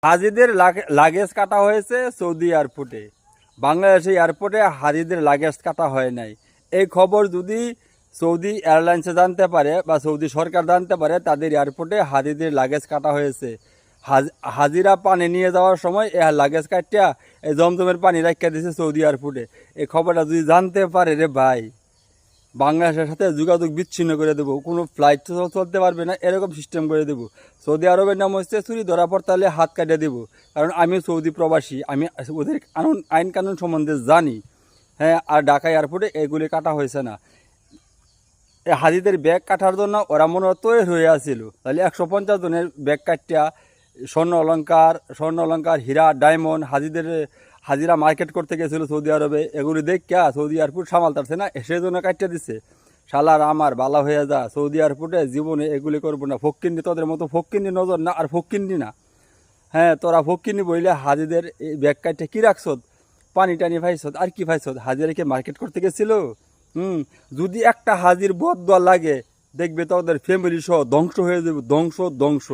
হাজিদের লাগেজ কাটা হয়েছে সৌদি এয়ারপোর্টে। বাংলাদেশে এয়ারপোর্টে হাজিদের লাগেজ কাটা হয় নাই। এই খবর যদি সৌদি এয়ারলাইন্সে জানতে পারে বা সৌদি সরকার জানতে পারে তাদের এয়ারপোর্টে হাজিদের লাগেজ কাটা হয়েছে, হাজিরা পানি নিয়ে যাওয়ার সময় এ লাগেজ কাটিয়া এই জমজমের পানি রাখিয়া দিয়েছে সৌদি এয়ারপোর্টে, এই খবরটা যদি জানতে পারে রে ভাই, বাংলাদেশের সাথে যোগাযোগ বিচ্ছিন্ন করে দেবো, কোনো ফ্লাইট চলতে পারবে না, এরকম সিস্টেম করে দেবো। সৌদি আরবের নাম হচ্ছে চুরি ধরা পড়তালে হাত কাটিয়ে দেবো। কারণ আমি সৌদি প্রবাসী, আমি ওদের আইন কানুন সম্বন্ধে জানি। হ্যাঁ, আর ঢাকা এয়ারপোর্টে এগুলি কাটা হয়েছে না। হাজিদের ব্যাগ কাটার জন্য ওরা মনে হয় তৈরি হয়ে আসছিল, তাহলে 150 জনের ব্যাগ কাটিয়া স্বর্ণ অলঙ্কার হীরা ডায়মন্ড হাজিরা মার্কেট করতে গেছিলো সৌদি আরবে, এগুলি দেখিয়া সৌদি এয়ারপোর্ট সামালতারছে না, সেই জন্য কাটিয়ে দিচ্ছে। শালার আমার বালা হয়ে যা, সৌদি এয়ারপোর্টে জীবনে এগুলি করবো না। ফক্কিন্নি তোদের মতো ফক্কিন্নি নজর না, আর ফক্কিন্নি না। হ্যাঁ, তোরা ফক্কিন্নি বইলে হাজিদের এই ব্যাগ কাটটা কী রাখছত, পানি টানি ফাইছত আর কি ফাইছত? হাজিরাকে মার্কেট করতে গেছিল। যদি একটা হাজির বদ লাগে দেখবে তোদের ফ্যামিলি সহ ধ্বংস হয়ে যাবে, ধ্বংস ধ্বংস।